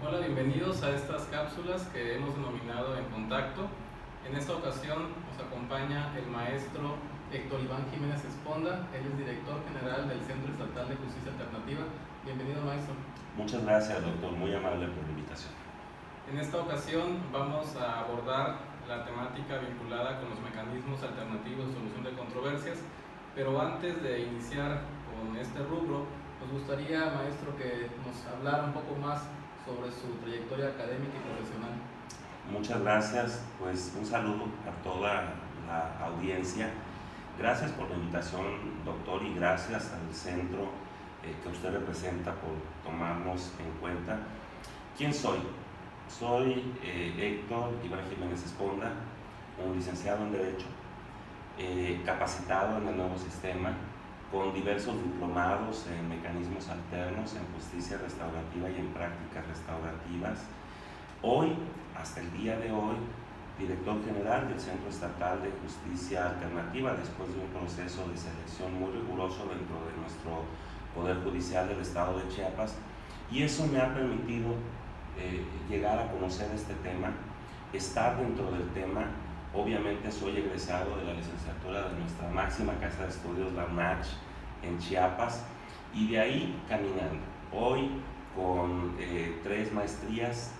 Hola, bienvenidos a estas cápsulas que hemos denominado En Contacto. En esta ocasión nos acompaña el maestro Héctor Iván Jiménez Esponda. Él es director general del Centro Estatal de Justicia Alternativa. Bienvenido, maestro. Muchas gracias, doctor. Muy amable por la invitación. En esta ocasión vamos a abordar la temática vinculada con los mecanismos alternativos de solución de controversias, pero antes de iniciar con este rubro, nos gustaría, maestro, que nos hablara un poco más sobre su trayectoria académica y profesional. Muchas gracias, pues un saludo a toda la audiencia. Gracias por la invitación, doctor, y gracias al centro que usted representa por tomarnos en cuenta. ¿Quién soy? Soy Héctor Iván Jiménez Esponda, un licenciado en Derecho, capacitado en el nuevo sistema, con diversos diplomados en mecanismos alternos, en justicia restaurativa y en prácticas restaurativas. Hoy, hasta el día de hoy, director general del Centro Estatal de Justicia Alternativa, después de un proceso de selección muy riguroso dentro de nuestro Poder Judicial del Estado de Chiapas, y eso me ha permitido llegar a conocer este tema, estar dentro del tema. Obviamente soy egresado de la licenciatura de nuestra máxima casa de estudios, la UNACH, en Chiapas, y de ahí caminando. Hoy con 3 maestrías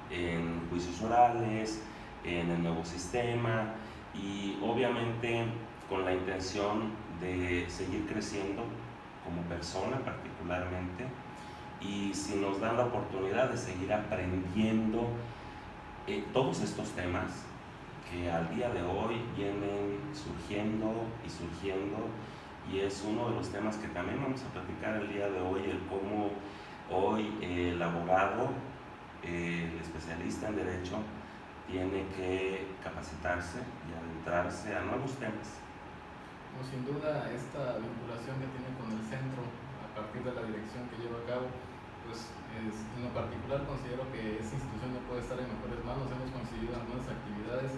en juicios orales, en el nuevo sistema, y obviamente con la intención de seguir creciendo como persona particularmente, y si nos dan la oportunidad de seguir aprendiendo todos estos temas que al día de hoy vienen surgiendo, y es uno de los temas que también vamos a platicar el día de hoy, el cómo hoy el abogado, el especialista en Derecho, tiene que capacitarse y adentrarse a nuevos temas. No, sin duda, esta vinculación que tiene con el centro a partir de la dirección que lleva a cabo, pues en lo particular considero que esta institución no puede estar en mejores manos. Hemos conseguido algunas actividades,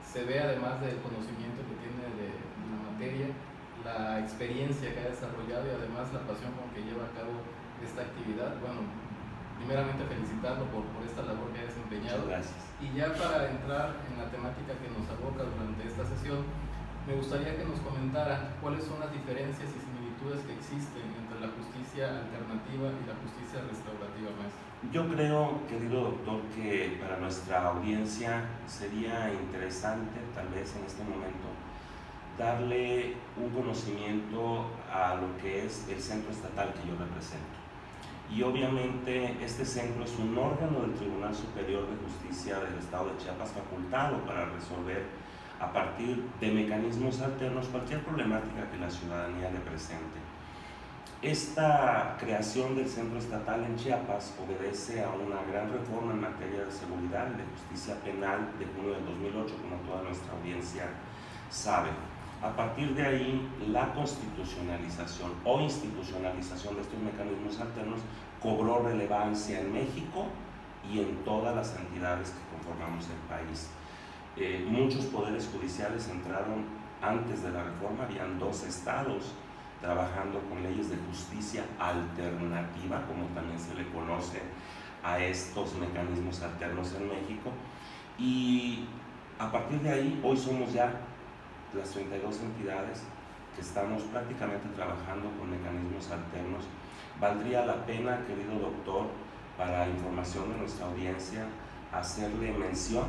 se ve además del conocimiento que tiene de la materia, la experiencia que ha desarrollado y además la pasión con que lleva a cabo esta actividad. Bueno, primeramente felicitarlo por esta labor que ha desempeñado. Muchas gracias. Y ya para entrar en la temática que nos aboca durante esta sesión, me gustaría que nos comentara cuáles son las diferencias y similitudes que existen entre la justicia alternativa y la justicia restaurativa, maestro. Yo creo, querido doctor, que para nuestra audiencia sería interesante, tal vez en este momento, darle un conocimiento a lo que es el centro estatal que yo represento. Y obviamente este centro es un órgano del Tribunal Superior de Justicia del Estado de Chiapas, facultado para resolver a partir de mecanismos alternos cualquier problemática que la ciudadanía le presente. Esta creación del Centro Estatal en Chiapas obedece a una gran reforma en materia de seguridad y de justicia penal de junio del 2008, como toda nuestra audiencia sabe. A partir de ahí, la constitucionalización o institucionalización de estos mecanismos alternos cobró relevancia en México y en todas las entidades que conformamos el país. Muchos poderes judiciales entraron antes de la reforma, habían 2 estados trabajando con leyes de justicia alternativa, como también se le conoce a estos mecanismos alternos en México, y a partir de ahí hoy somos ya las 32 entidades que estamos prácticamente trabajando con mecanismos alternos. Valdría la pena, querido doctor, para información de nuestra audiencia, hacerle mención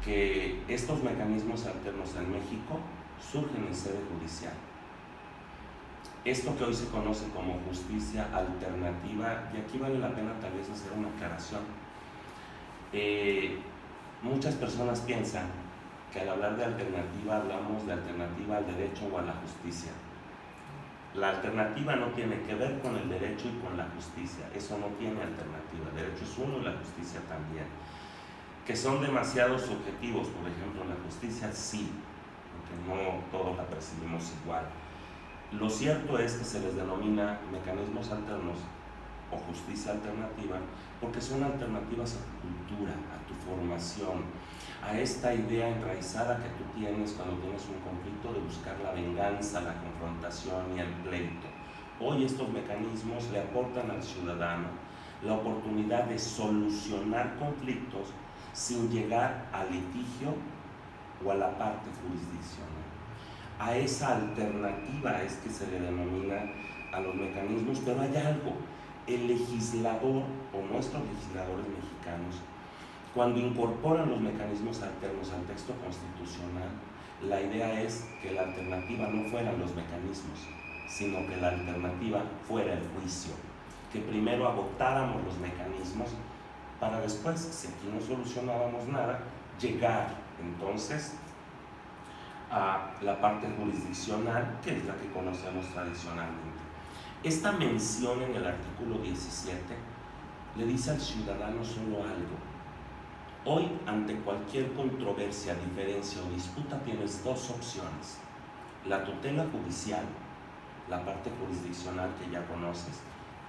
que estos mecanismos alternos en México surgen en sede judicial. Esto que hoy se conoce como justicia alternativa, y aquí vale la pena tal vez hacer una aclaración. Muchas personas piensan que al hablar de alternativa hablamos de alternativa al derecho o a la justicia. La alternativa no tiene que ver con el derecho y con la justicia, eso no tiene alternativa. El derecho es uno y la justicia también. Que son demasiado subjetivos, por ejemplo, la justicia sí, porque no todos la percibimos igual. Lo cierto es que se les denomina mecanismos alternos o justicia alternativa porque son alternativas a tu cultura, a tu formación, a esta idea enraizada que tú tienes cuando tienes un conflicto de buscar la venganza, la confrontación y el pleito. Hoy estos mecanismos le aportan al ciudadano la oportunidad de solucionar conflictos sin llegar al litigio o a la parte jurisdiccional. A esa alternativa es que se le denomina a los mecanismos, pero hay algo. El legislador o nuestros legisladores mexicanos, cuando incorporan los mecanismos alternos al texto constitucional, la idea es que la alternativa no fueran los mecanismos, sino que la alternativa fuera el juicio, que primero agotáramos los mecanismos para después, si aquí no solucionábamos nada, llegar entonces a la parte jurisdiccional, que es la que conocemos tradicionalmente. Esta mención en el artículo 17 le dice al ciudadano solo algo. Hoy, ante cualquier controversia, diferencia o disputa, tienes dos opciones: la tutela judicial, la parte jurisdiccional que ya conoces,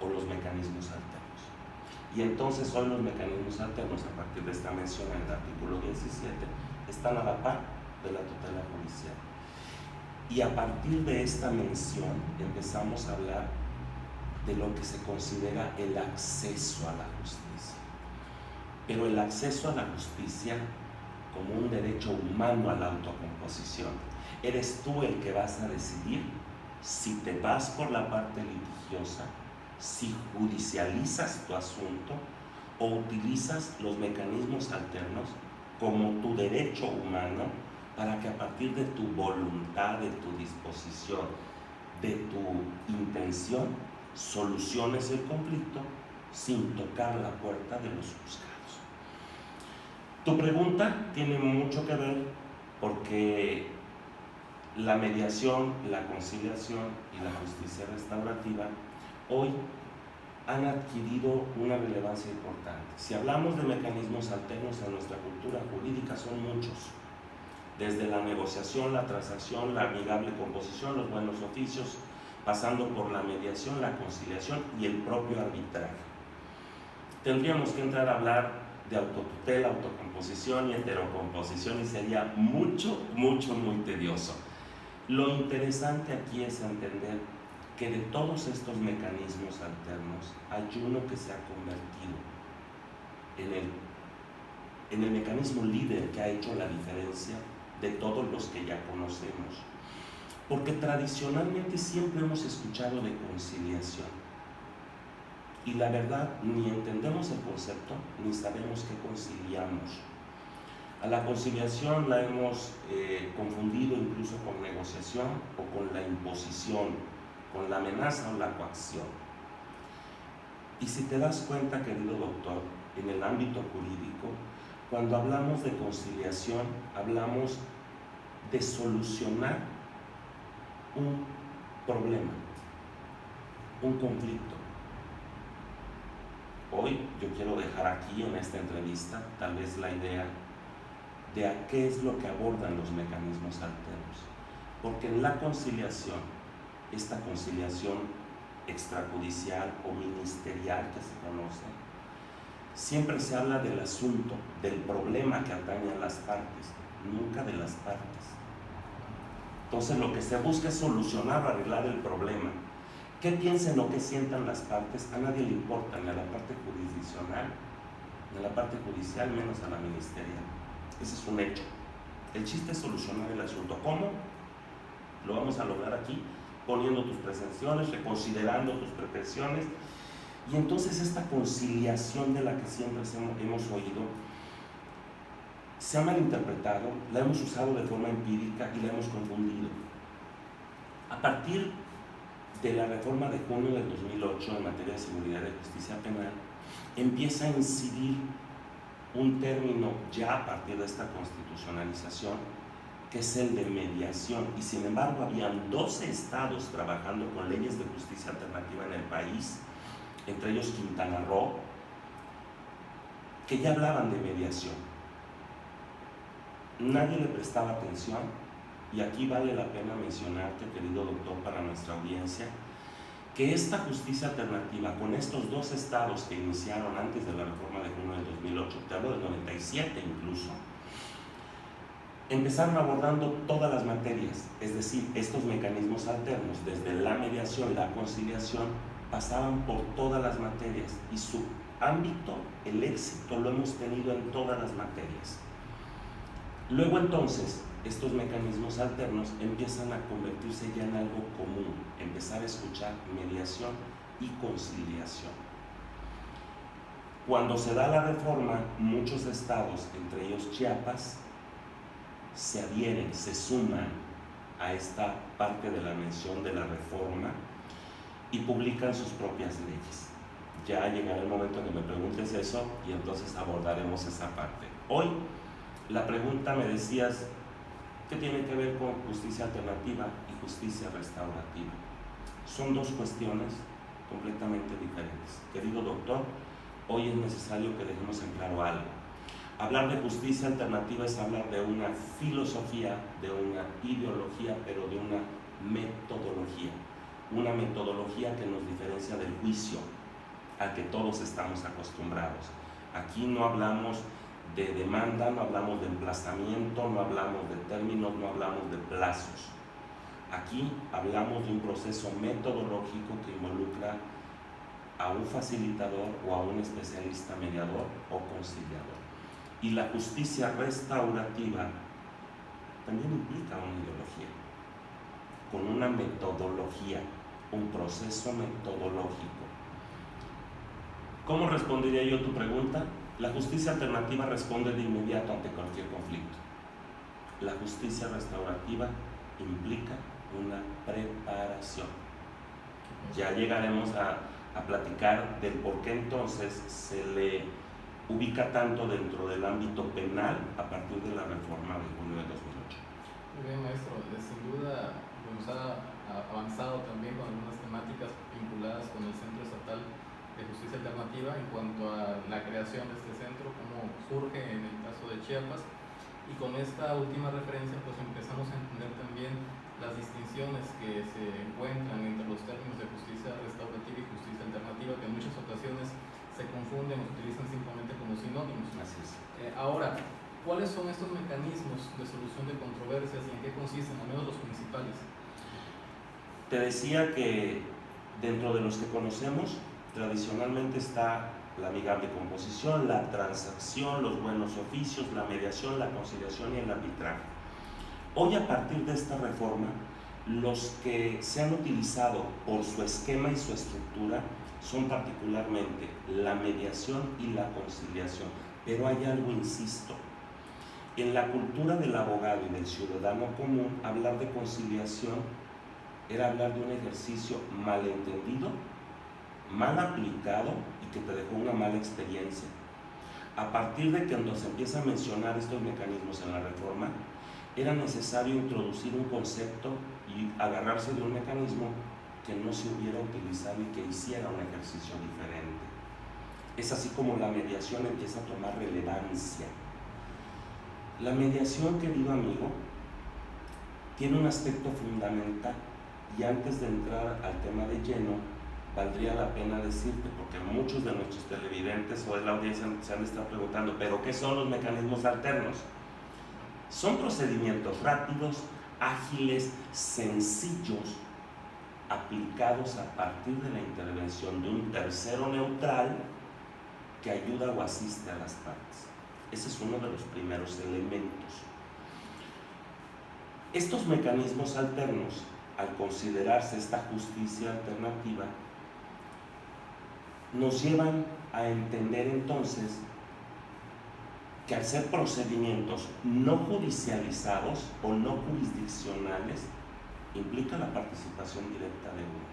o los mecanismos alternos. Y entonces hoy los mecanismos alternos, a partir de esta mención en el artículo 17, están a la par de la tutela judicial. Y a partir de esta mención empezamos a hablar de lo que se considera el acceso a la justicia. Pero el acceso a la justicia como un derecho humano a la autocomposición. Eres tú el que vas a decidir si te vas por la parte litigiosa, si judicializas tu asunto o utilizas los mecanismos alternos como tu derecho humano para que a partir de tu voluntad, de tu disposición, de tu intención, soluciones el conflicto sin tocar la puerta de los juzgados. Tu pregunta tiene mucho que ver porque la mediación, la conciliación y la justicia restaurativa hoy han adquirido una relevancia importante. Si hablamos de mecanismos alternos en nuestra cultura jurídica, son muchos. Desde la negociación, la transacción, la amigable composición, los buenos oficios, pasando por la mediación, la conciliación y el propio arbitraje. Tendríamos que entrar a hablar de autotutela, autocomposición y heterocomposición y sería muy tedioso. Lo interesante aquí es entender que de todos estos mecanismos alternos hay uno que se ha convertido en el mecanismo líder que ha hecho la diferencia de todos los que ya conocemos. Porque tradicionalmente siempre hemos escuchado de conciliación y la verdad ni entendemos el concepto ni sabemos qué conciliamos. A la conciliación la hemos confundido incluso con negociación o con la imposición, con la amenaza o la coacción. Y si te das cuenta, querido doctor, en el ámbito jurídico, cuando hablamos de conciliación, hablamos de solucionar un problema, un conflicto. Hoy yo quiero dejar aquí en esta entrevista tal vez la idea de a qué es lo que abordan los mecanismos alternos. Porque en la conciliación, esta conciliación extrajudicial o ministerial que se conoce, siempre se habla del asunto, del problema que atañe a las partes, nunca de las partes. Entonces lo que se busca es solucionar o arreglar el problema. ¿Qué piensen o qué sientan las partes? A nadie le importa, ni a la parte jurisdiccional, ni a la parte judicial, menos a la ministerial. Ese es un hecho. El chiste es solucionar el asunto. ¿Cómo? Lo vamos a lograr aquí, poniendo tus pretensiones, reconsiderando tus pretensiones. Y entonces esta conciliación de la que siempre hemos oído se ha malinterpretado, la hemos usado de forma empírica y la hemos confundido. A partir de la reforma de junio del 2008 en materia de seguridad y justicia penal, empieza a incidir un término ya a partir de esta constitucionalización, que es el de mediación, y sin embargo habían 12 estados trabajando con leyes de justicia alternativa en el país, entre ellos Quintana Roo, que ya hablaban de mediación. Nadie le prestaba atención, y aquí vale la pena mencionarte, querido doctor, para nuestra audiencia, que esta justicia alternativa con estos 2 estados que iniciaron antes de la reforma de junio del 2008, te hablo del 97 incluso, empezaron abordando todas las materias, es decir, estos mecanismos alternos, desde la mediación, la conciliación, pasaban por todas las materias y su ámbito el éxito lo hemos tenido en todas las materias. Luego entonces, estos mecanismos alternos empiezan a convertirse ya en algo común, empezar a escuchar mediación y conciliación. Cuando se da la reforma, muchos estados, entre ellos Chiapas, se adhieren, se suman a esta parte de la mención de la reforma y publican sus propias leyes. Ya llegará el momento en que me preguntes eso y entonces abordaremos esa parte. Hoy, la pregunta me decías, ¿qué tiene que ver con justicia alternativa y justicia restaurativa? Son dos cuestiones completamente diferentes. Querido doctor, hoy es necesario que dejemos en claro algo. Hablar de justicia alternativa es hablar de una filosofía, de una ideología, pero de una metodología que nos diferencia del juicio al que todos estamos acostumbrados. Aquí no hablamos de demanda, no hablamos de emplazamiento, no hablamos de términos, no hablamos de plazos. Aquí hablamos de un proceso metodológico que involucra a un facilitador o a un especialista mediador o conciliador. Y la justicia restaurativa también implica una ideología, con una metodología, un proceso metodológico. ¿Cómo respondería yo a tu pregunta? La justicia alternativa responde de inmediato ante cualquier conflicto. La justicia restaurativa implica una preparación. Ya llegaremos a platicar del por qué entonces se le ubica tanto dentro del ámbito penal a partir de la reforma de junio de 2008. Muy bien, maestro. Sin duda nos ha avanzado también con algunas temáticas vinculadas con el Centro Estatal de Justicia Alternativa en cuanto a la creación de este centro, cómo surge en el caso de Chiapas, y con esta última referencia pues empezamos a entender también las distinciones que se encuentran entre los términos de justicia restaurativa y justicia alternativa, que en muchas ocasiones se confunden o se utilizan simplemente como sinónimos. Así es. Ahora, ¿cuáles son estos mecanismos de solución de controversias y en qué consisten, al menos los principales? Te decía que dentro de los que conocemos, tradicionalmente está la amigable composición, la transacción, los buenos oficios, la mediación, la conciliación y el arbitraje. Hoy, a partir de esta reforma, los que se han utilizado por su esquema y su estructura son particularmente la mediación y la conciliación. Pero hay algo, insisto, en la cultura del abogado y del ciudadano común, hablar de conciliación era hablar de un ejercicio malentendido, mal aplicado y que te dejó una mala experiencia. A partir de que cuando se empieza a mencionar estos mecanismos en la reforma, era necesario introducir un concepto y agarrarse de un mecanismo que no se hubiera utilizado y que hiciera un ejercicio diferente. Es así como la mediación empieza a tomar relevancia. La mediación, querido amigo, tiene un aspecto fundamental, y antes de entrar al tema de lleno, valdría la pena decirte, porque muchos de nuestros televidentes o de la audiencia se han estado preguntando, ¿pero qué son los mecanismos alternos? Son procedimientos rápidos, ágiles, sencillos, aplicados a partir de la intervención de un tercero neutral que ayuda o asiste a las partes. Ese es uno de los primeros elementos. Estos mecanismos alternos, al considerarse esta justicia alternativa, nos llevan a entender entonces que al ser procedimientos no judicializados o no jurisdiccionales, implica la participación directa de uno.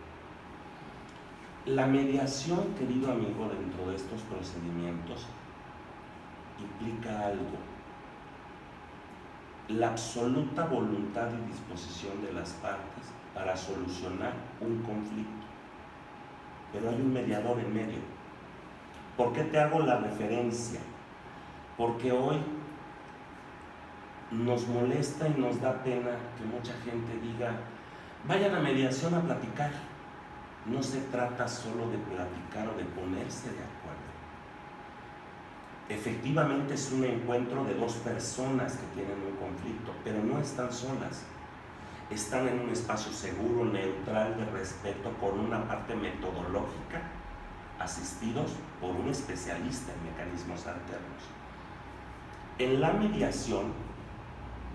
La mediación, querido amigo, dentro de estos procedimientos implica algo: la absoluta voluntad y disposición de las partes para solucionar un conflicto. Pero hay un mediador en medio. ¿Por qué te hago la referencia? Porque hoy nos molesta y nos da pena que mucha gente diga, vayan a mediación a platicar. No se trata solo de platicar o de ponerse de acuerdo. Efectivamente es un encuentro de dos personas que tienen un conflicto, pero no están solas. Están en un espacio seguro, neutral, de respeto, con una parte metodológica asistidos por un especialista en mecanismos alternos. En la mediación,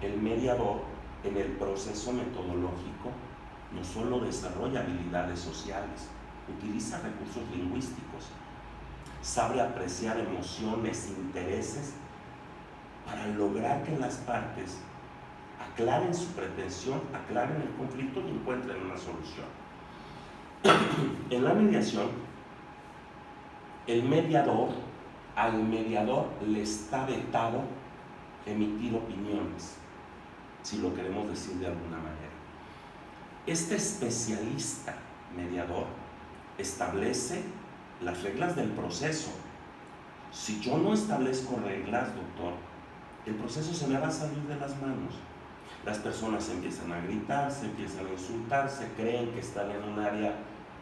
el mediador en el proceso metodológico no solo desarrolla habilidades sociales, utiliza recursos lingüísticos, sabe apreciar emociones, intereses, para lograr que las partes aclaren su pretensión, aclaren el conflicto y encuentren una solución. En la mediación, al mediador le está vetado emitir opiniones, si lo queremos decir de alguna manera. Este especialista mediador establece las reglas del proceso. Si yo no establezco reglas, doctor, el proceso se me va a salir de las manos. Las personas empiezan a gritar, se empiezan a insultar, se creen que están en un área,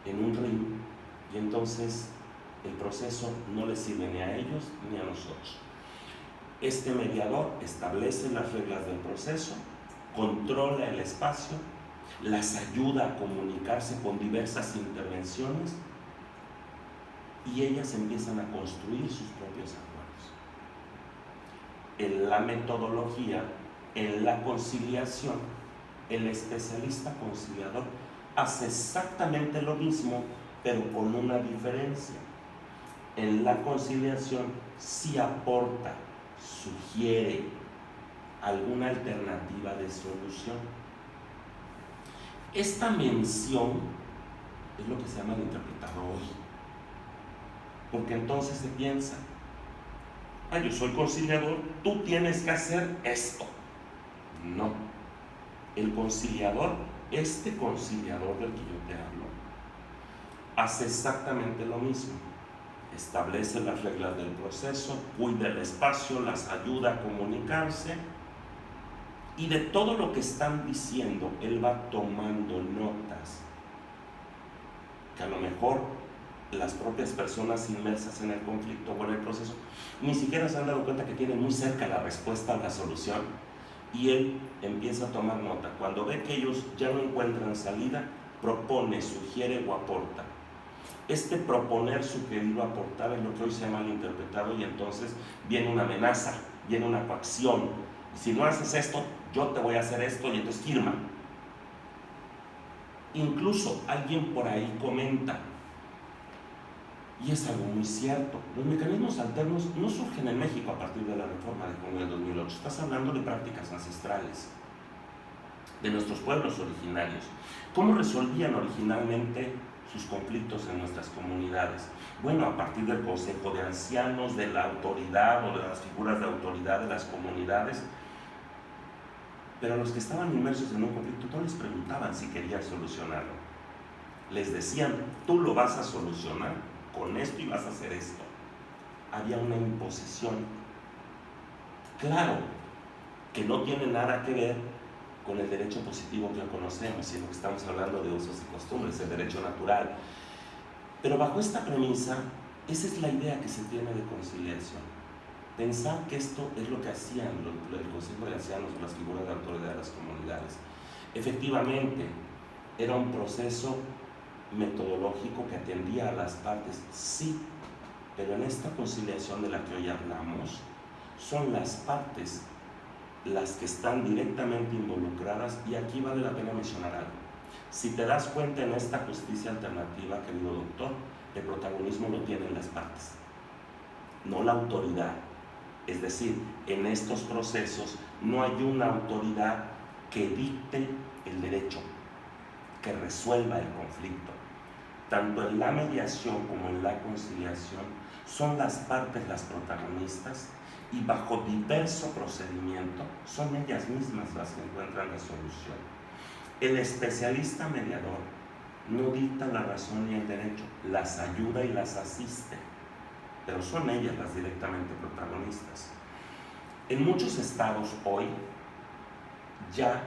en un ring, y entonces el proceso no les sirve ni a ellos ni a nosotros. Este mediador establece las reglas del proceso, controla el espacio, las ayuda a comunicarse con diversas intervenciones y ellas empiezan a construir sus propios acuerdos. En la metodología, en la conciliación, el especialista conciliador hace exactamente lo mismo, pero con una diferencia. En la conciliación sí aporta, sugiere alguna alternativa de solución. Esta mención es lo que se llama el interpretador, porque entonces se piensa, yo soy conciliador, tú tienes que hacer esto. No, el conciliador, este conciliador del que yo te hablo, hace exactamente lo mismo. Establece las reglas del proceso, cuida el espacio, las ayuda a comunicarse y de todo lo que están diciendo, él va tomando notas que a lo mejor las propias personas inmersas en el conflicto o en el proceso ni siquiera se han dado cuenta que tienen muy cerca la respuesta a la solución, y él empieza a tomar nota. Cuando ve que ellos ya no encuentran salida, propone, sugiere o aporta. Este proponer, sugerir o aportar es lo que hoy se llama el interpretado, y entonces viene una amenaza, viene una coacción. Si no haces esto, yo te voy a hacer esto, y entonces firma. Incluso alguien por ahí comenta, y es algo muy cierto, los mecanismos alternos no surgen en México a partir de la reforma de junio del 2008. Estás hablando de prácticas ancestrales, de nuestros pueblos originarios. ¿Cómo resolvían originalmente sus conflictos en nuestras comunidades? Bueno, a partir del consejo de ancianos, de la autoridad o de las figuras de autoridad de las comunidades. Pero a los que estaban inmersos en un conflicto no les preguntaban si querían solucionarlo. Les decían, tú lo vas a solucionar con esto y vas a hacer esto. Había una imposición. Claro que no tiene nada que ver con el derecho positivo que conocemos, sino que estamos hablando de usos y costumbres, el derecho natural. Pero bajo esta premisa, esa es la idea que se tiene de conciliación. Pensar que esto es lo que hacían el Consejo de Ancianos o las figuras de autoridad de las comunidades. Efectivamente, era un proceso metodológico que atendía a las partes, sí, pero en esta conciliación de la que hoy hablamos, son las partes las que están directamente involucradas, y aquí vale la pena mencionar algo. Si te das cuenta, en esta justicia alternativa, querido doctor, el protagonismo lo tienen las partes, no la autoridad. Es decir, en estos procesos no hay una autoridad que dicte el derecho, que resuelva el conflicto. Tanto en la mediación como en la conciliación son las partes las protagonistas, y bajo diverso procedimiento son ellas mismas las que encuentran la solución. El especialista mediador no dicta la razón ni el derecho, las ayuda y las asiste, pero son ellas las directamente protagonistas. En muchos estados hoy ya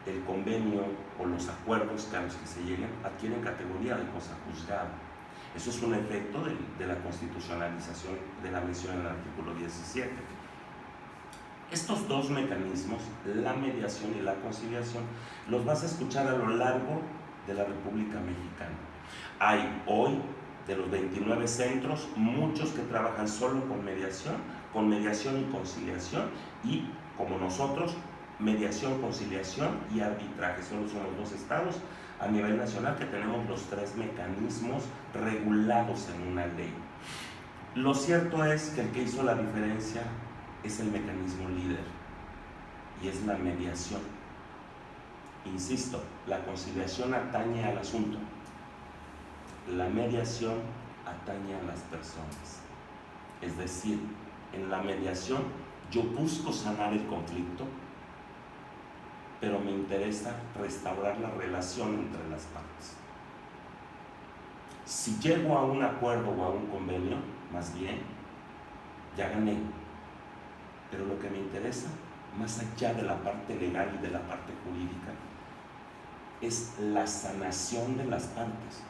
el convenio o los acuerdos a los que se llegan adquieren categoría de cosa juzgada. Eso es un efecto de la constitucionalización de la mención en el artículo 17. Estos dos mecanismos, la mediación y la conciliación, los vas a escuchar a lo largo de la República Mexicana. Hay hoy De los 29 centros, muchos que trabajan solo con mediación y conciliación, y como nosotros, mediación, conciliación y arbitraje. Solo somos 2 estados a nivel nacional que tenemos los 3 mecanismos regulados en una ley. Lo cierto es que el que hizo la diferencia es el mecanismo líder, y es la mediación. Insisto, la conciliación atañe al asunto, la mediación atañe a las personas. Es decir, en la mediación yo busco sanar el conflicto, pero me interesa restaurar la relación entre las partes. Si llego a un acuerdo o a un convenio, más bien, ya gané. Pero lo que me interesa, más allá de la parte legal y de la parte jurídica, es la sanación de las partes,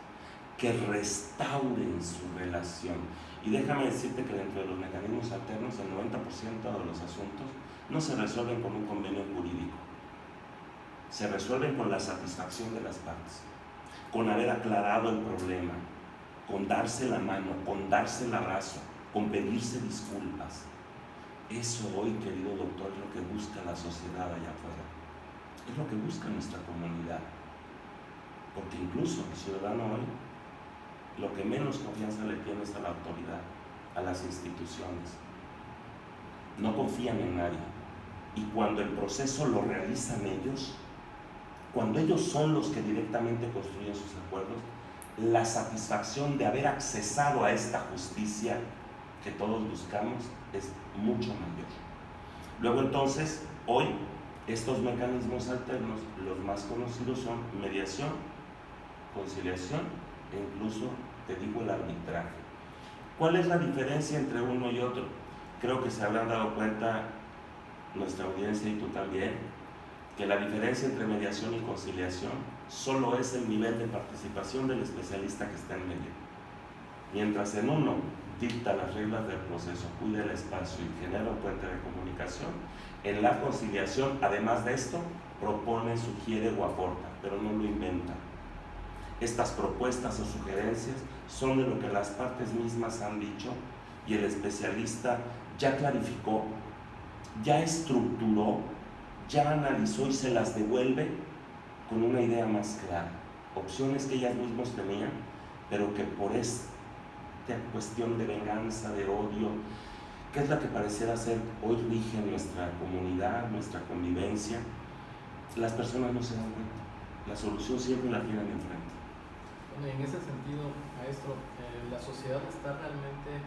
que restauren su relación. Y déjame decirte que dentro de los mecanismos alternos, el 90% de los asuntos no se resuelven con un convenio jurídico, se resuelven con la satisfacción de las partes, con haber aclarado el problema, con darse la mano, con darse el abrazo, con pedirse disculpas. Eso hoy, querido doctor, es lo que busca la sociedad allá afuera, es lo que busca nuestra comunidad, porque incluso el ciudadano hoy lo que menos confianza le tiene es a la autoridad, a las instituciones. No confían en nadie, y cuando el proceso lo realizan ellos, cuando ellos son los que directamente construyen sus acuerdos, la satisfacción de haber accesado a esta justicia que todos buscamos es mucho mayor. Luego entonces, hoy, estos mecanismos alternos, los más conocidos son mediación, conciliación e incluso, te digo, el arbitraje. ¿Cuál es la diferencia entre uno y otro? Creo que se habrán dado cuenta nuestra audiencia y tú también, que la diferencia entre mediación y conciliación solo es el nivel de participación del especialista que está en medio. Mientras en uno dicta las reglas del proceso, cuida el espacio y genera un puente de comunicación, en la conciliación, además de esto, propone, sugiere o aporta, pero no lo inventa. Estas propuestas o sugerencias son de lo que las partes mismas han dicho, y el especialista ya clarificó, ya estructuró, ya analizó y se las devuelve con una idea más clara. Opciones que ellas mismas tenían, pero que por esta cuestión de venganza, de odio, que es la que pareciera ser hoy rige nuestra comunidad, nuestra convivencia, las personas no se dan cuenta. La solución siempre la tienen enfrente. Bueno, y en ese sentido, maestro, la sociedad está realmente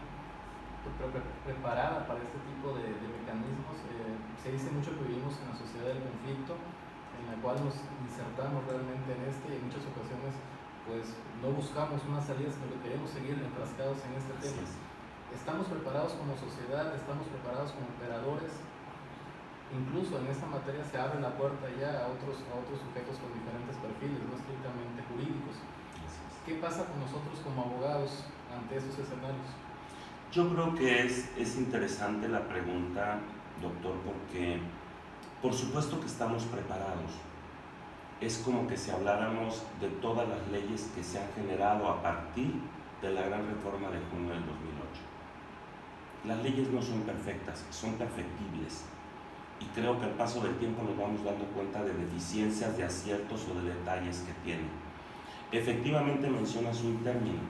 preparada para este tipo de mecanismos. Se dice mucho que vivimos en la sociedad del conflicto, en la cual nos insertamos realmente en y en muchas ocasiones pues no buscamos una salida, sino que queremos seguir enfrascados en este tema. Estamos preparados como sociedad, estamos preparados como operadores. Incluso en esta materia se abre la puerta ya a otros sujetos con diferentes perfiles, no estrictamente jurídicos. ¿Qué pasa con nosotros como abogados ante estos escenarios? Yo creo que es interesante la pregunta, doctor, porque por supuesto que estamos preparados. Es como que si habláramos de todas las leyes que se han generado a partir de la gran reforma de junio del 2008. Las leyes no son perfectas, son perfectibles. Y creo que al paso del tiempo nos vamos dando cuenta de deficiencias, de aciertos o de detalles que tienen. Efectivamente mencionas un término.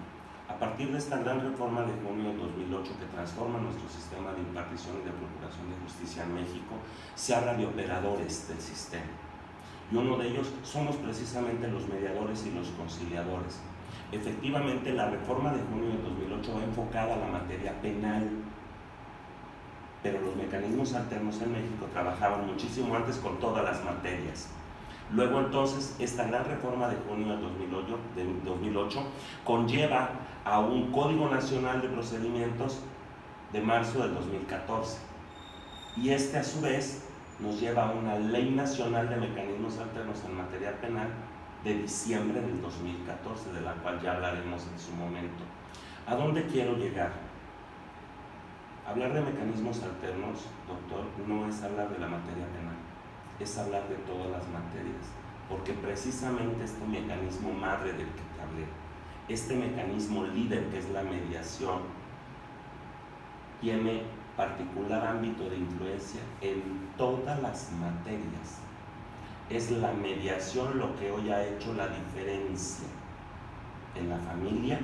A partir de esta gran reforma de junio del 2008 que transforma nuestro sistema de impartición y de procuración de justicia en México, se habla de operadores del sistema. Y uno de ellos somos precisamente los mediadores y los conciliadores. Efectivamente, la reforma de junio del 2008 va enfocada a la materia penal, pero los mecanismos alternos en México trabajaban muchísimo antes con todas las materias. Luego entonces, esta gran reforma de junio del 2008 conlleva a un Código Nacional de Procedimientos de marzo del 2014. Y este a su vez nos lleva a una Ley Nacional de Mecanismos Alternos en materia penal de diciembre del 2014, de la cual ya hablaremos en su momento. ¿A dónde quiero llegar? Hablar de mecanismos alternos, doctor, no es hablar de la materia penal, es hablar de todas las materias, porque precisamente este mecanismo madre del que te hablé, Este mecanismo líder, que es la mediación, tiene particular ámbito de influencia en todas las materias. Es la mediación lo que hoy ha hecho la diferencia en la familia,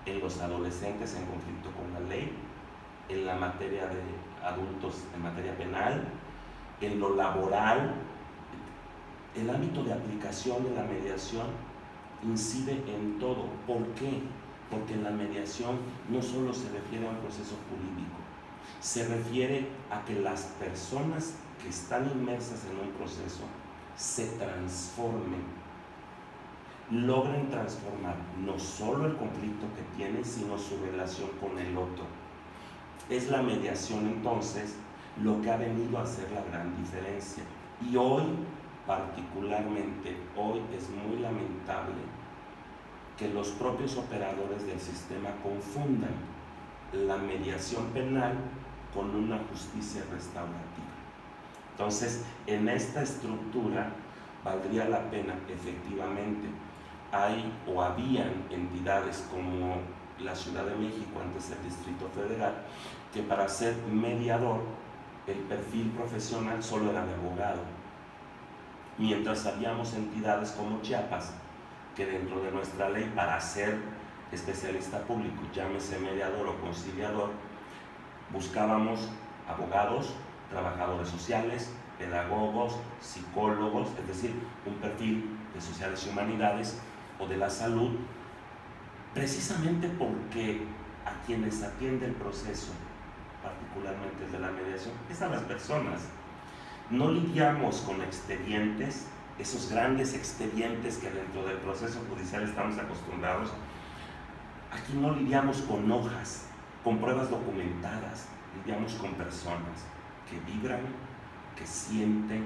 en los adolescentes en conflicto con la ley, en la materia de adultos en materia penal, en lo laboral. El ámbito de aplicación de la mediación incide en todo. ¿Por qué? Porque la mediación no solo se refiere a un proceso jurídico, se refiere a que las personas que están inmersas en un proceso se transformen, logren transformar no solo el conflicto que tienen, sino su relación con el otro. Es la mediación entonces lo que ha venido a hacer la gran diferencia. Y hoy, particularmente, hoy es muy lamentable que los propios operadores del sistema confundan la mediación penal con una justicia restaurativa. Entonces, en esta estructura valdría la pena, efectivamente, hay o habían entidades como la Ciudad de México, antes el Distrito Federal, que para ser mediador el perfil profesional solo era de abogado, mientras habíamos entidades como Chiapas, que dentro de nuestra ley para ser especialista público, llámese mediador o conciliador, buscábamos abogados, trabajadores sociales, pedagogos, psicólogos, es decir, un perfil de sociales y humanidades o de la salud, precisamente porque a quienes atiende el proceso, particularmente el de la mediación, es a las personas. No lidiamos con expedientes, esos grandes expedientes que dentro del proceso judicial estamos acostumbrados. Aquí no lidiamos con hojas, con pruebas documentadas, lidiamos con personas que vibran, que sienten,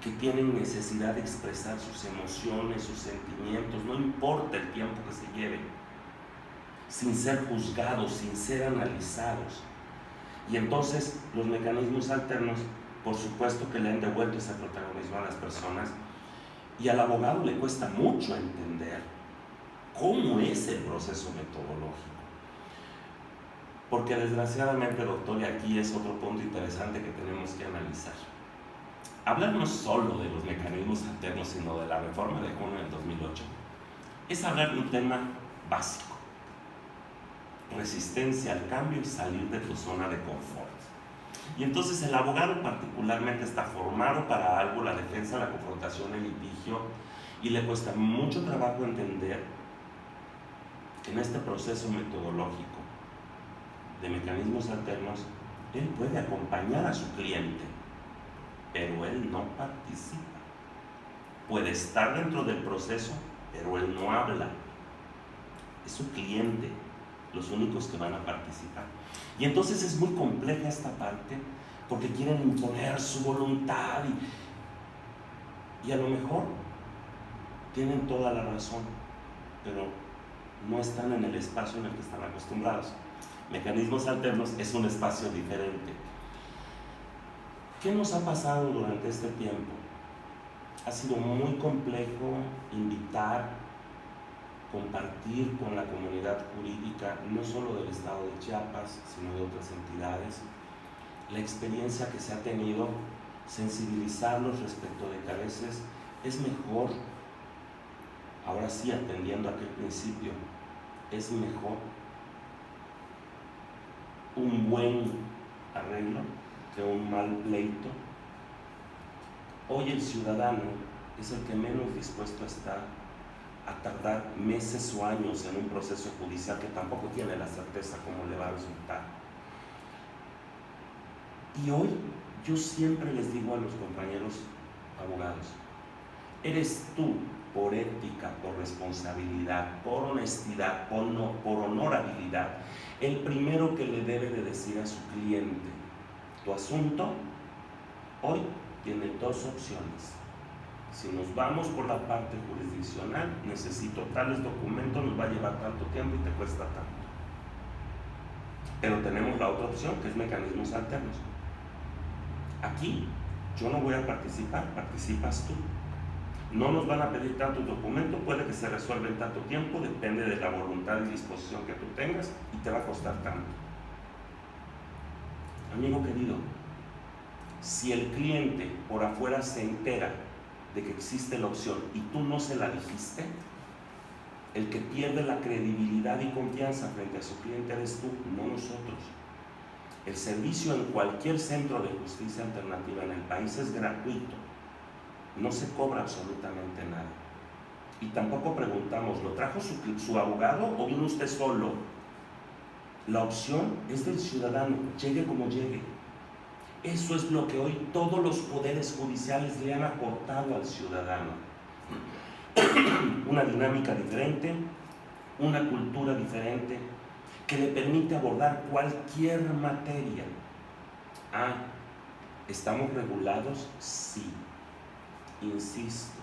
que tienen necesidad de expresar sus emociones, sus sentimientos, no importa el tiempo que se lleve, sin ser juzgados, sin ser analizados. Y entonces los mecanismos alternos, por supuesto que le han devuelto ese protagonismo a las personas, y al abogado le cuesta mucho entender cómo es el proceso metodológico. Porque desgraciadamente, doctor, y aquí es otro punto interesante que tenemos que analizar. Hablar no solo de los mecanismos alternos, sino de la reforma de junio del 2008, es hablar de un tema básico: resistencia al cambio y salir de tu zona de confort. Y entonces el abogado particularmente está formado para algo, la defensa, la confrontación, el litigio, y le cuesta mucho trabajo entender que en este proceso metodológico de mecanismos alternos, él puede acompañar a su cliente, pero él no participa. Puede estar dentro del proceso, pero él no habla. Es su cliente los únicos que van a participar. Y entonces es muy compleja esta parte, porque quieren imponer su voluntad y a lo mejor tienen toda la razón, pero no están en el espacio en el que están acostumbrados. Mecanismos alternos es un espacio diferente. ¿Qué nos ha pasado durante este tiempo? Ha sido muy complejo invitar, compartir con la comunidad jurídica, no solo del estado de Chiapas, sino de otras entidades, la experiencia que se ha tenido, sensibilizarlos respecto de que a veces es mejor, ahora sí atendiendo a aquel principio, es mejor un buen arreglo que un mal pleito. Hoy el ciudadano es el que menos dispuesto está a tardar meses o años en un proceso judicial que tampoco tiene la certeza cómo le va a resultar. Y hoy yo siempre les digo a los compañeros abogados: eres tú, por ética, por responsabilidad, por honestidad, por honorabilidad, el primero que le debe de decir a su cliente: tu asunto hoy tiene dos opciones. Si nos vamos por la parte jurisdiccional, necesito tales documentos, nos va a llevar tanto tiempo y te cuesta tanto. Pero tenemos la otra opción, que es mecanismos alternos. Aquí yo no voy a participar, participas tú. No nos van a pedir tantos documentos, puede que se resuelva en tanto tiempo, depende de la voluntad y disposición que tú tengas y te va a costar tanto. Amigo querido, si el cliente por afuera se entera de que existe la opción y tú no se la dijiste, el que pierde la credibilidad y confianza frente a su cliente eres tú, no nosotros. El servicio en cualquier centro de justicia alternativa en el país es gratuito, no se cobra absolutamente nada. Y tampoco preguntamos, ¿lo trajo su abogado o vino usted solo? La opción es del ciudadano, llegue como llegue. Eso es lo que hoy todos los poderes judiciales le han aportado al ciudadano. Una dinámica diferente, una cultura diferente, que le permite abordar cualquier materia. ¿Estamos regulados? Sí. Insisto,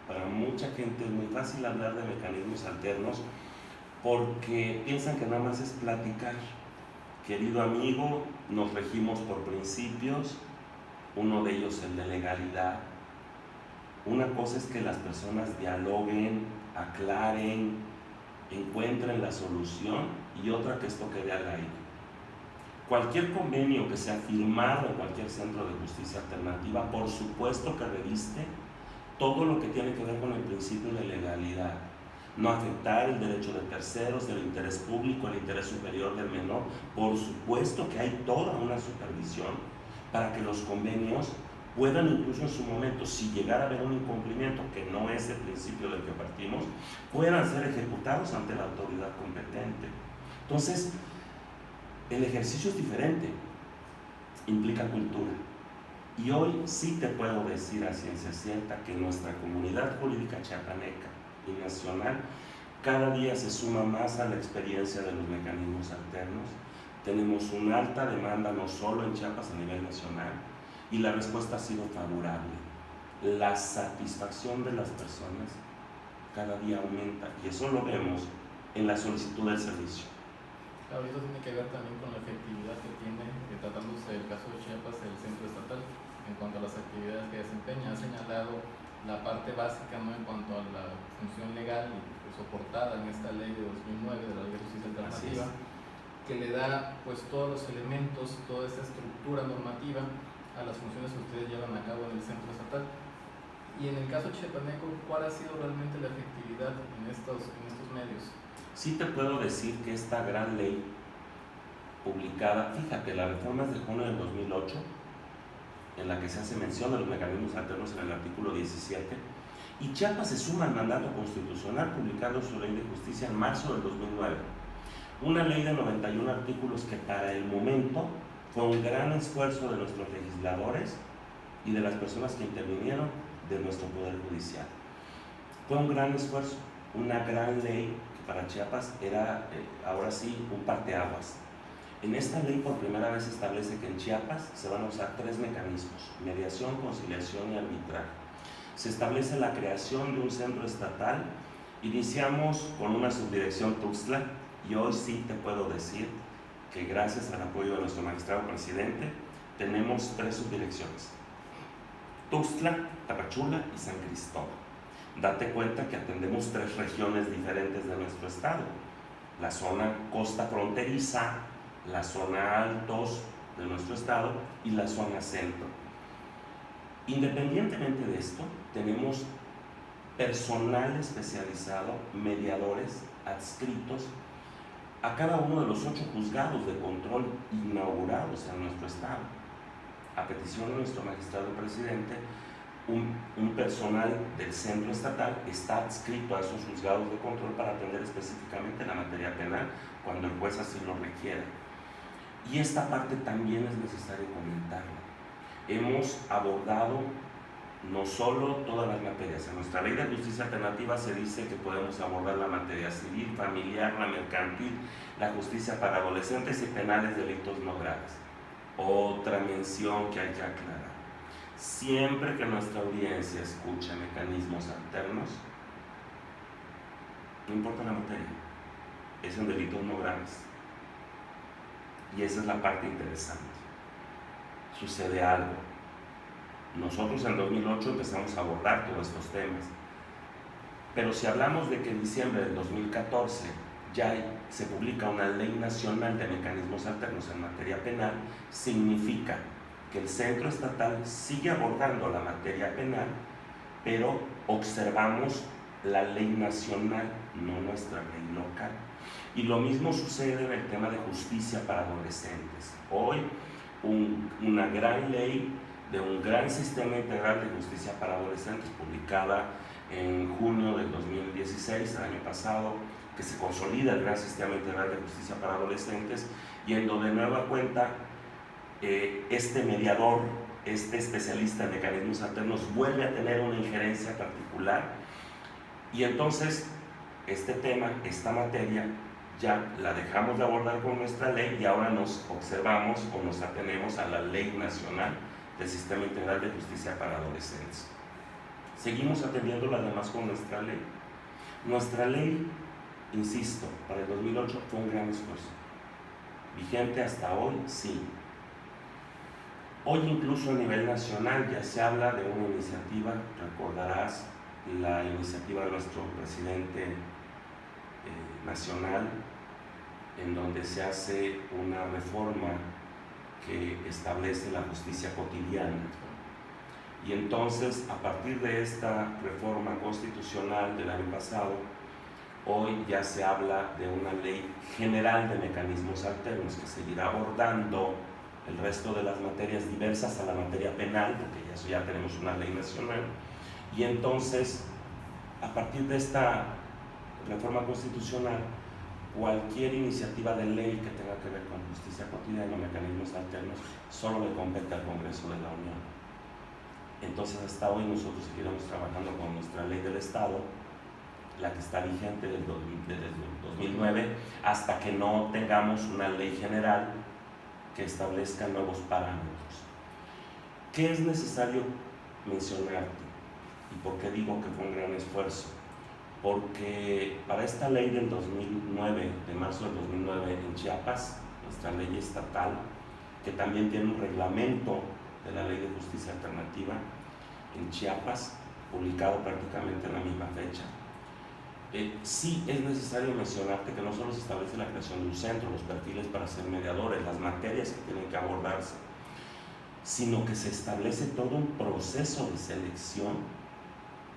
para mucha gente es muy fácil hablar de mecanismos alternos porque piensan que nada más es platicar. Querido amigo, nos regimos por principios, uno de ellos el de legalidad. Una cosa es que las personas dialoguen, aclaren, encuentren la solución, y otra que esto quede al aire. Cualquier convenio que sea firmado en cualquier centro de justicia alternativa, por supuesto que reviste todo lo que tiene que ver con el principio de legalidad. No afectar el derecho de terceros, del interés público, el interés superior del menor. Por supuesto que hay toda una supervisión para que los convenios puedan, incluso en su momento, si llegara a haber un incumplimiento, que no es el principio del que partimos, puedan ser ejecutados ante la autoridad competente. Entonces, el ejercicio es diferente, implica cultura. Y hoy sí te puedo decir a ciencia cierta que nuestra comunidad jurídica chiapaneca y nacional cada día se suma más a la experiencia de los mecanismos alternos. Tenemos una alta demanda no solo en Chiapas, a nivel nacional, y la respuesta ha sido favorable. La satisfacción de las personas cada día aumenta, y eso lo vemos en la solicitud del servicio. Claro, eso tiene que ver también con la efectividad que tiene, tratándose del caso de Chiapas, el centro estatal, en cuanto a las actividades que desempeña. Ha señalado la parte básica, ¿no?, en cuanto a la función legal y soportada en esta ley de 2009 de la Ley de Justicia Alternativa, que le da pues todos los elementos, toda esta estructura normativa a las funciones que ustedes llevan a cabo en el centro estatal. Y en el caso chiapaneco, ¿cuál ha sido realmente la efectividad en estos medios? Sí te puedo decir que esta gran ley publicada, fíjate, la reforma es de junio del 2008, en la que se hace mención de los mecanismos alternos en el artículo 17, y Chiapas se suma al mandato constitucional publicando su ley de justicia en marzo del 2009. Una ley de 91 artículos que para el momento fue un gran esfuerzo de nuestros legisladores y de las personas que intervinieron de nuestro Poder Judicial. Fue un gran esfuerzo, una gran ley que para Chiapas era ahora sí un parteaguas. En esta ley por primera vez se establece que en Chiapas se van a usar 3 mecanismos: mediación, conciliación y arbitraje. Se establece la creación de un centro estatal. Iniciamos con una subdirección Tuxtla, y hoy sí te puedo decir que gracias al apoyo de nuestro magistrado presidente tenemos 3 subdirecciones: Tuxtla, Tapachula y San Cristóbal. Date cuenta que atendemos 3 regiones diferentes de nuestro estado: la zona costa fronteriza, la zona altos de nuestro estado y la zona centro. Independientemente de esto, tenemos personal especializado, mediadores adscritos a cada uno de los 8 juzgados de control inaugurados en nuestro estado. A petición de nuestro magistrado presidente, un personal del centro estatal está adscrito a esos juzgados de control para atender específicamente la materia penal cuando el juez así lo requiera. Y esta parte también es necesario comentarla. Hemos abordado no solo todas las materias. En nuestra ley de justicia alternativa se dice que podemos abordar la materia civil, familiar, la mercantil, la justicia para adolescentes y penales delitos no graves. Otra mención que hay que aclarar: siempre que nuestra audiencia escuche mecanismos alternos, no importa la materia, es en delitos no graves. Y esa es la parte interesante. Sucede algo. Nosotros en 2008 empezamos a abordar todos estos temas. Pero si hablamos de que en diciembre del 2014 ya se publica una ley nacional de mecanismos alternos en materia penal, significa que el centro estatal sigue abordando la materia penal, pero observamos la ley nacional, no nuestra ley local. Y lo mismo sucede en el tema de justicia para adolescentes. Hoy, una gran ley de un gran sistema integral de justicia para adolescentes, publicada en junio del 2016, el año pasado, que se consolida el gran sistema integral de justicia para adolescentes, y en donde de nueva cuenta este mediador, este especialista en mecanismos alternos, vuelve a tener una injerencia particular, y entonces este tema, esta materia, ya la dejamos de abordar con nuestra ley y ahora nos observamos o nos atenemos a la ley nacional del Sistema Integral de Justicia para Adolescentes. Seguimos atendiéndola además con nuestra ley. Nuestra ley, insisto, para el 2008 fue un gran esfuerzo. Vigente hasta hoy, sí. Hoy incluso a nivel nacional ya se habla de una iniciativa, recordarás la iniciativa de nuestro presidente nacional, en donde se hace una reforma que establece la justicia cotidiana. Y entonces, a partir de esta reforma constitucional del año pasado, hoy ya se habla de una ley general de mecanismos alternos que seguirá abordando el resto de las materias diversas a la materia penal, porque eso ya tenemos una ley nacional. Y entonces, a partir de esta reforma constitucional, cualquier iniciativa de ley que tenga que ver con justicia cotidiana o mecanismos alternos solo le compete al Congreso de la Unión. Entonces, hasta hoy nosotros seguiremos trabajando con nuestra ley del Estado, la que está vigente desde el 2009, hasta que no tengamos una ley general que establezca nuevos parámetros. ¿Qué es necesario mencionarte? ¿Y por qué digo que fue un gran esfuerzo? Porque para esta ley del 2009, de marzo del 2009 en Chiapas, nuestra ley estatal, que también tiene un reglamento de la Ley de Justicia Alternativa en Chiapas, publicado prácticamente en la misma fecha, sí es necesario mencionarte que no solo se establece la creación de un centro, los perfiles para ser mediadores, las materias que tienen que abordarse, sino que se establece todo un proceso de selección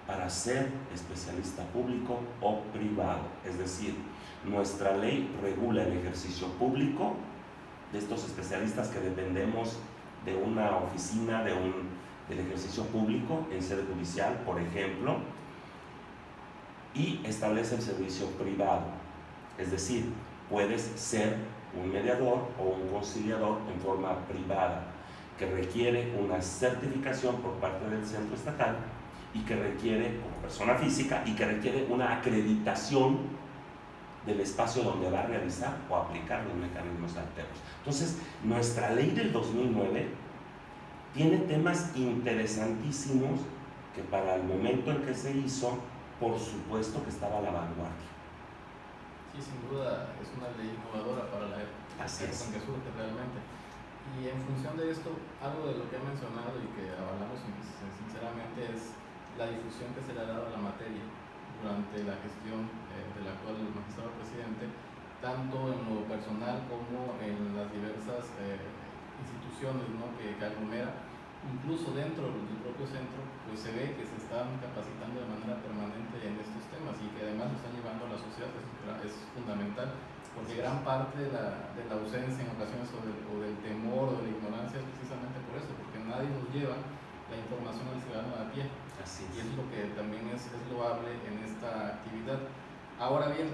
para ser especialista público o privado. Es decir, nuestra ley regula el ejercicio público de estos especialistas que dependemos de una oficina del ejercicio público en sede judicial, por ejemplo, y establece el servicio privado. Es decir, puedes ser un mediador o un conciliador en forma privada, que requiere una certificación por parte del centro estatal y que requiere, como persona física, y que requiere una acreditación del espacio donde va a realizar o aplicar los mecanismos alternos. Entonces, nuestra ley del 2009 tiene temas interesantísimos que para el momento en que se hizo, por supuesto que estaba a la vanguardia. Sí, sin duda es una ley innovadora para la época en que surge realmente. Y en función de esto, algo de lo que he mencionado y que avalamos sinceramente es la difusión que se le ha dado a la materia durante la gestión del actual magistrado presidente, tanto en lo personal como en las diversas instituciones, ¿no?, que aglomera. Incluso dentro del propio centro, pues se ve que se están capacitando de manera permanente en estos temas y que además lo están llevando a la sociedad, es fundamental, porque gran parte de la ausencia en ocasiones o del temor o de la ignorancia es precisamente por eso, porque nadie nos lleva la información al ciudadano de a pie. Así es. Y es lo que también es loable en esta actividad. Ahora bien,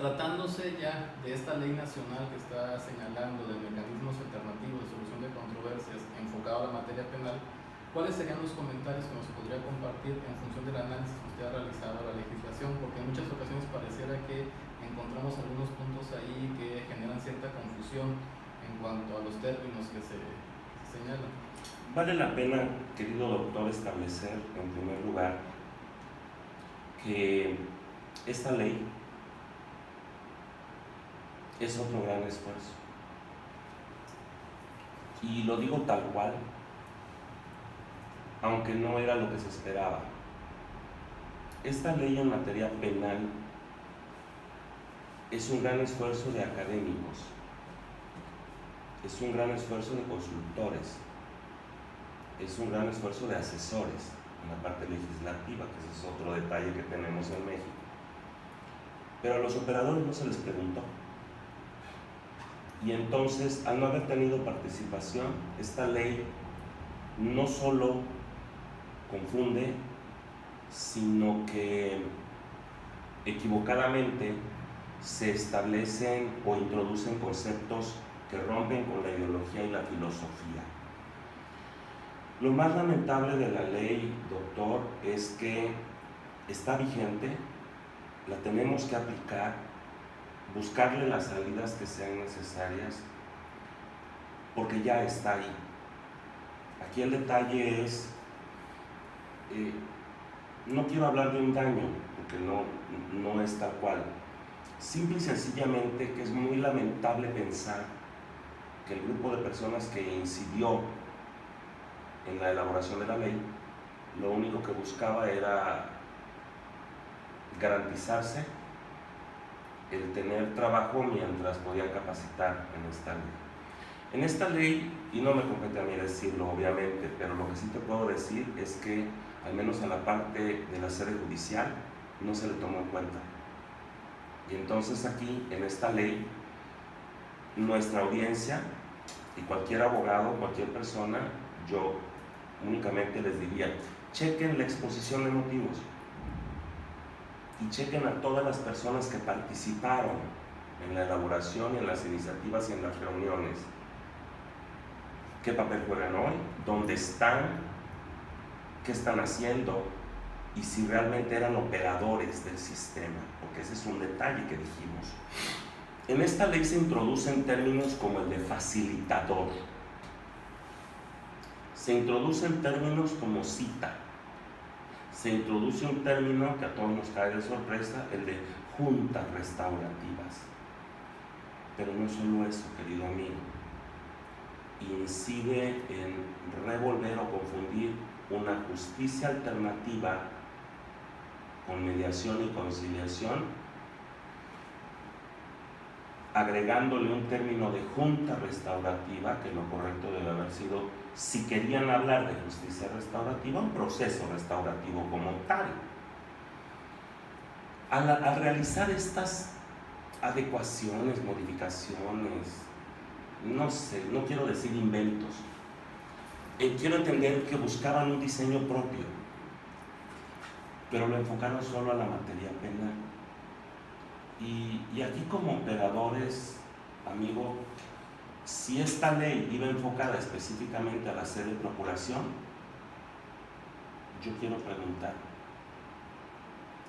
tratándose ya de esta ley nacional que está señalando de mecanismos alternativos de solución de controversias enfocado a la materia penal, ¿cuáles serían los comentarios que nos podría compartir en función del análisis que usted ha realizado a la legislación? Porque en muchas ocasiones pareciera que encontramos algunos puntos ahí que generan cierta confusión en cuanto a los términos que se señalan. Vale la pena, querido doctor, establecer en primer lugar que esta ley es otro gran esfuerzo. Y lo digo tal cual, aunque no era lo que se esperaba. Esta ley en materia penal es un gran esfuerzo de académicos, es un gran esfuerzo de consultores, es un gran esfuerzo de asesores en la parte legislativa, que ese es otro detalle que tenemos en México. Pero a los operadores no se les preguntó. Y entonces, al no haber tenido participación, esta ley no solo confunde, sino que equivocadamente se establecen o introducen conceptos que rompen con la ideología y la filosofía. Lo más lamentable de la ley, doctor, es que está vigente, la tenemos que aplicar, buscarle las salidas que sean necesarias, porque ya está ahí. Aquí el detalle es, no quiero hablar de un daño, porque no es tal cual. Simple y sencillamente que es muy lamentable pensar que el grupo de personas que incidió en la elaboración de la ley, lo único que buscaba era garantizarse el tener trabajo mientras podían capacitar en esta ley. En esta ley, y no me compete a mí decirlo obviamente, pero lo que sí te puedo decir es que al menos en la parte de la sede judicial no se le tomó en cuenta. Y entonces aquí, en esta ley, nuestra audiencia y cualquier abogado, cualquier persona, yo únicamente les diría, chequen la exposición de motivos y chequen a todas las personas que participaron en la elaboración y en las iniciativas y en las reuniones. ¿Qué papel juegan hoy? ¿Dónde están? ¿Qué están haciendo? Y si realmente eran operadores del sistema, porque ese es un detalle que dijimos. En esta ley se introducen términos como el de facilitador. Se introducen términos como cita. Se introduce un término que a todos nos cae de sorpresa, el de juntas restaurativas. Pero no solo eso, querido amigo. Incide en revolver o confundir una justicia alternativa con mediación y conciliación, agregándole un término de junta restaurativa, que lo correcto debe haber sido, si querían hablar de justicia restaurativa, un proceso restaurativo como tal. Al realizar estas adecuaciones, modificaciones, no sé, no quiero decir inventos, quiero entender que buscaban un diseño propio, pero lo enfocaron solo a la materia penal. Y aquí como operadores, amigo, si esta ley iba enfocada específicamente a la sede de procuración, yo quiero preguntar,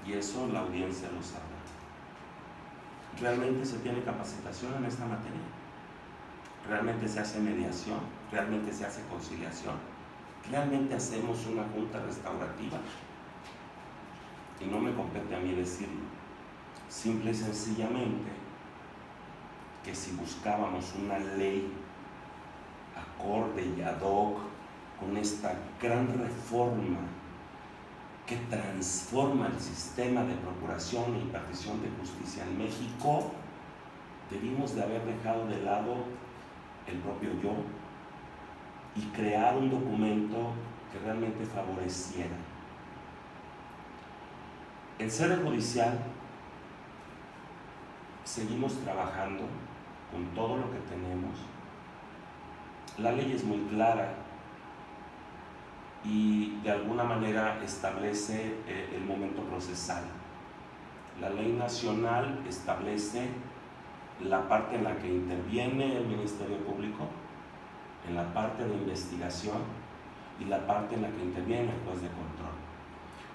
y eso la audiencia lo sabe, ¿realmente se tiene capacitación en esta materia? ¿Realmente se hace mediación? ¿Realmente se hace conciliación? ¿Realmente hacemos una junta restaurativa? Y no me compete a mí decirlo. Simple y sencillamente que si buscábamos una ley acorde y ad hoc con esta gran reforma que transforma el sistema de procuración e impartición de justicia en México, debimos de haber dejado de lado el propio yo y crear un documento que realmente favoreciera. En sede judicial seguimos trabajando con todo lo que tenemos. La ley es muy clara y de alguna manera establece el momento procesal. La ley nacional establece la parte en la que interviene el Ministerio Público, en la parte de investigación y la parte en la que interviene el juez de control.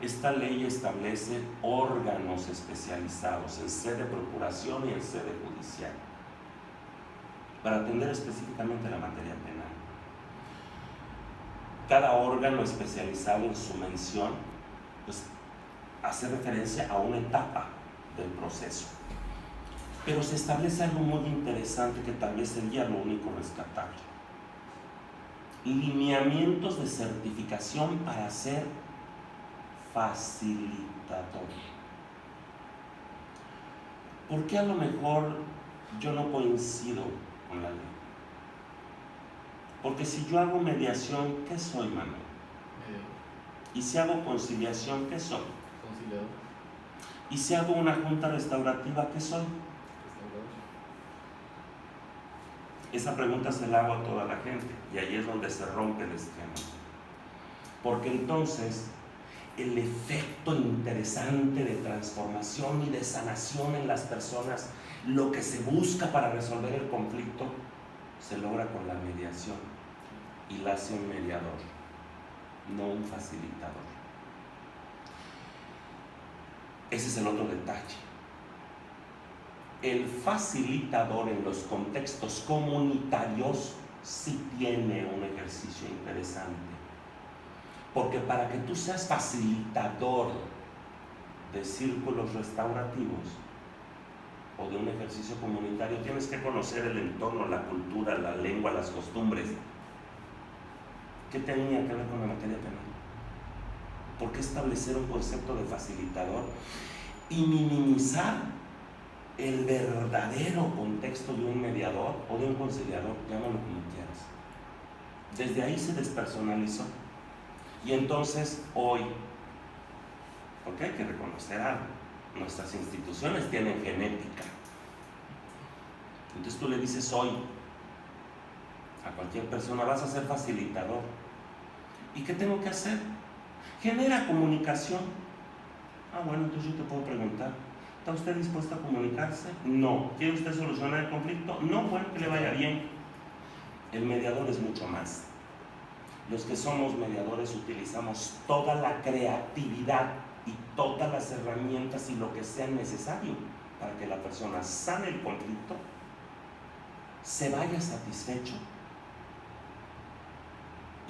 Esta ley establece órganos especializados en sede de procuración y en sede judicial para atender específicamente la materia penal. Cada órgano especializado en su mención pues, hace referencia a una etapa del proceso. Pero se establece algo muy interesante que tal vez sería lo único rescatable. lineamientos de certificación para ser facilitador. ¿Por qué a lo mejor yo no coincido con la ley? Porque si yo hago mediación, ¿qué soy, Manuel? Y si hago conciliación, ¿qué soy? Conciliador. Y si hago una junta restaurativa, ¿qué soy? Esa pregunta se la hago a toda la gente y ahí es donde se rompe el esquema. Porque entonces el efecto interesante de transformación y de sanación en las personas, lo que se busca para resolver el conflicto, se logra con la mediación y la hace un mediador, no un facilitador. Ese es el otro detalle. El facilitador en los contextos comunitarios sí tiene un ejercicio interesante, porque para que tú seas facilitador de círculos restaurativos o de un ejercicio comunitario, tienes que conocer el entorno, la cultura, la lengua, las costumbres. ¿Qué tenía que ver con la materia penal? ¿Por qué establecer un concepto de facilitador y minimizar el verdadero contexto de un mediador o de un conciliador? Llámalo como quieras. Desde ahí se despersonalizó. Y entonces hoy, porque hay que reconocer algo, nuestras instituciones tienen genética. Entonces tú le dices hoy a cualquier persona, vas a ser facilitador. ¿Y qué tengo que hacer? Genera comunicación. Ah, bueno, entonces yo te puedo preguntar, ¿está usted dispuesto a comunicarse? No. ¿Quiere usted solucionar el conflicto? No. Bueno, que le vaya bien. El mediador es mucho más. Los que somos mediadores utilizamos toda la creatividad y todas las herramientas y lo que sea necesario para que la persona sane el conflicto, se vaya satisfecho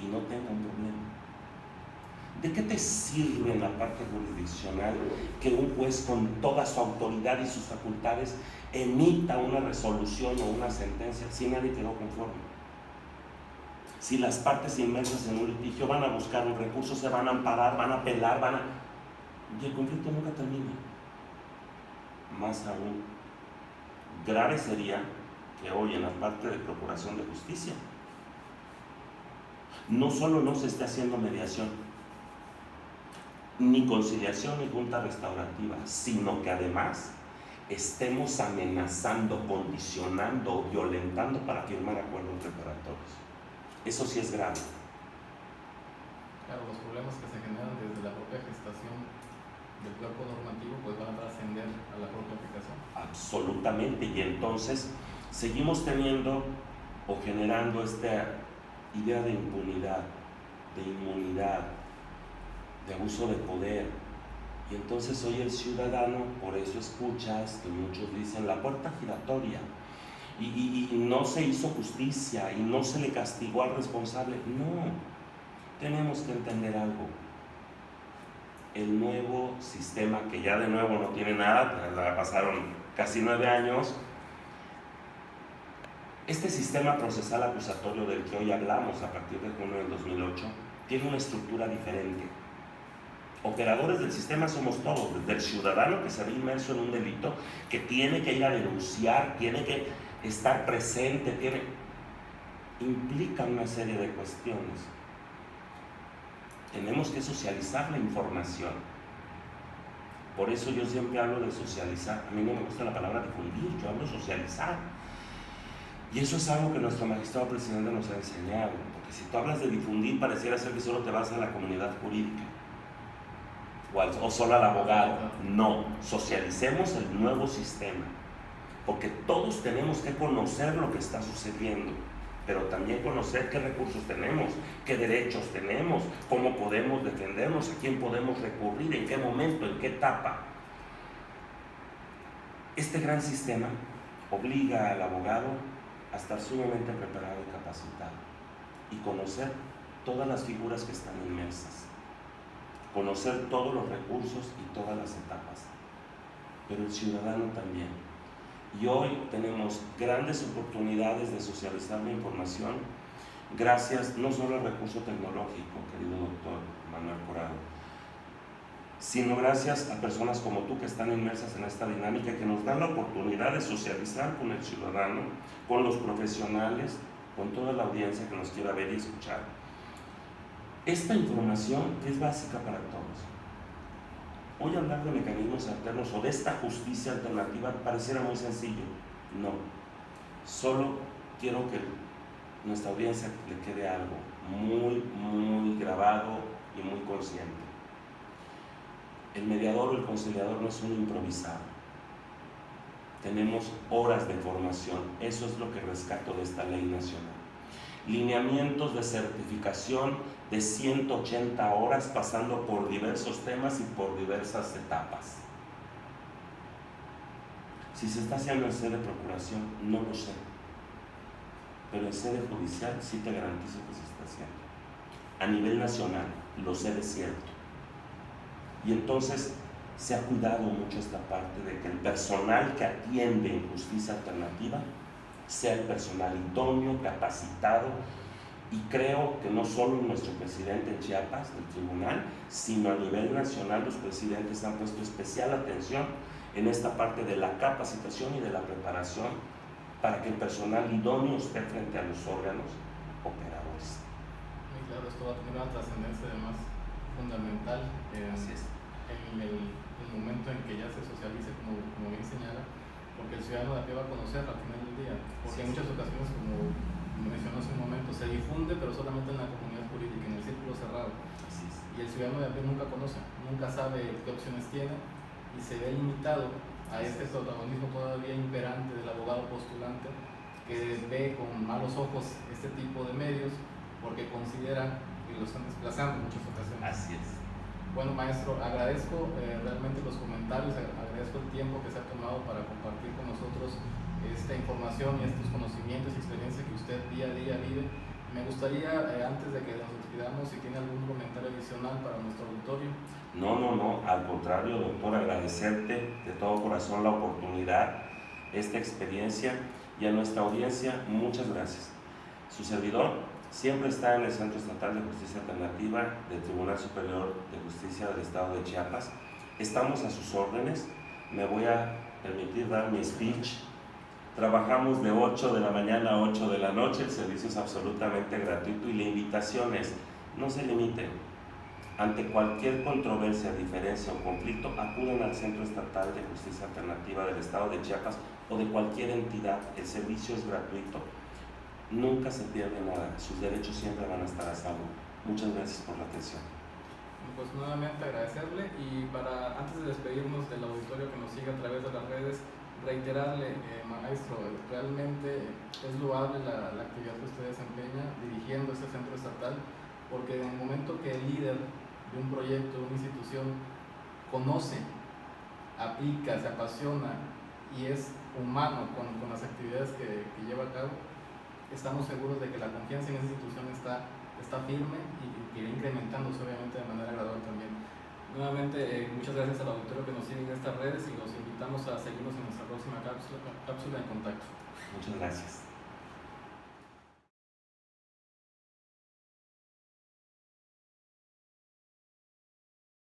y no tenga un problema. ¿De qué te sirve en la parte jurisdiccional que un juez con toda su autoridad y sus facultades emita una resolución o una sentencia si nadie quedó conforme? Si las partes inmersas en un litigio van a buscar un recurso, se van a amparar, van a apelar, y el conflicto nunca termina. Más aún, grave sería que hoy en la parte de procuración de justicia no solo no se esté haciendo mediación, ni conciliación ni junta restaurativa, sino que además estemos amenazando, condicionando o violentando para firmar acuerdos reparatorios. Eso sí es grave. Claro, los problemas que se generan desde la propia gestación del cuerpo normativo pues van a trascender a la propia aplicación. Absolutamente, y entonces seguimos teniendo o generando esta idea de impunidad, de inmunidad, de abuso de poder. Y entonces hoy el ciudadano, por eso escuchas que muchos dicen la puerta giratoria, y no se hizo justicia y no se le castigó al responsable. No, tenemos que entender algo. El nuevo sistema, que ya de nuevo no tiene nada, ya pasaron casi 9 años, este sistema procesal acusatorio del que hoy hablamos a partir de junio del 2008 tiene una estructura diferente. Operadores del sistema somos todos, desde el ciudadano que se ve inmerso en un delito, que tiene que ir a denunciar, tiene que estar presente, implica una serie de cuestiones. Tenemos que socializar la información. Por eso yo siempre hablo de socializar. A mí no me gusta la palabra difundir, yo hablo de socializar. Y eso es algo que nuestro magistrado presidente nos ha enseñado, porque si tú hablas de difundir, pareciera ser que solo te vas a la comunidad jurídica o solo al abogado. No, socialicemos el nuevo sistema, porque todos tenemos que conocer lo que está sucediendo, pero también conocer qué recursos tenemos, qué derechos tenemos, cómo podemos defendernos, a quién podemos recurrir, en qué momento, en qué etapa. Este gran sistema obliga al abogado a estar sumamente preparado y capacitado y conocer todas las figuras que están inmersas, conocer todos los recursos y todas las etapas, pero el ciudadano también. Y hoy tenemos grandes oportunidades de socializar la información gracias no solo al recurso tecnológico, querido doctor Manuel Corado, sino gracias a personas como tú que están inmersas en esta dinámica y que nos dan la oportunidad de socializar con el ciudadano, con los profesionales, con toda la audiencia que nos quiera ver y escuchar. Esta información es básica para todos. Hoy hablar de mecanismos alternos o de esta justicia alternativa pareciera muy sencillo. No, solo quiero que nuestra audiencia le quede algo muy grabado y muy consciente. El mediador o el conciliador no es un improvisado. Tenemos horas de formación, eso es lo que rescato de esta ley nacional. Lineamientos de certificación de 180 horas pasando por diversos temas y por diversas etapas. Si se está haciendo en sede de procuración, no lo sé, pero en sede judicial sí te garantizo que se está haciendo. A nivel nacional, lo sé de cierto. Y entonces se ha cuidado mucho esta parte de que el personal que atiende en justicia alternativa sea el personal idóneo, capacitado, y creo que no solo nuestro presidente en Chiapas, del tribunal, sino a nivel nacional los presidentes han puesto especial atención en esta parte de la capacitación y de la preparación para que el personal idóneo esté frente a los órganos operadores. Muy claro, esto va a tener una trascendencia además fundamental en el momento en que ya se socialice, como bien señala, porque el ciudadano de a pie va a conocer al final del día, porque en muchas ocasiones, como mencionó hace un momento, se difunde pero solamente en la comunidad jurídica, en el círculo cerrado, y el ciudadano de a pie nunca conoce, nunca sabe qué opciones tiene y se ve limitado a este protagonismo todavía imperante del abogado postulante, que ve con malos ojos este tipo de medios porque considera que lo están desplazando en muchas ocasiones. Así es. Bueno, maestro, agradezco realmente los comentarios, agradezco el tiempo que se ha tomado para compartir con nosotros esta información y estos conocimientos y experiencia que usted día a día vive. Me gustaría, antes de que nos despidamos, si tiene algún comentario adicional para nuestro auditorio. No, al contrario, doctor, agradecerte de todo corazón la oportunidad, esta experiencia, y a nuestra audiencia, muchas gracias. Su servidor siempre está en el Centro Estatal de Justicia Alternativa del Tribunal Superior de Justicia del Estado de Chiapas. Estamos a sus órdenes. Me voy a permitir dar mi speech. Trabajamos de 8 de la mañana a 8 de la noche, el servicio es absolutamente gratuito y la invitación es, no se limiten. Ante cualquier controversia, diferencia o conflicto, acuden al Centro Estatal de Justicia Alternativa del Estado de Chiapas o de cualquier entidad. El servicio es gratuito. Nunca se pierde nada. Sus derechos siempre van a estar a salvo. Muchas gracias por la atención. Pues nuevamente agradecerle y antes de despedirnos del auditorio que nos sigue a través de las redes, reiterarle, maestro, realmente es loable la actividad que usted desempeña dirigiendo este centro estatal, porque en el momento que el líder de un proyecto, de una institución, conoce, aplica, se apasiona y es humano con las actividades que lleva a cabo, estamos seguros de que la confianza en esa institución está firme y que irá incrementándose obviamente de manera gradual también. Nuevamente, muchas gracias al auditorio que nos sigue en estas redes y los invitamos a seguirnos en nuestra próxima cápsula de contacto. Muchas gracias.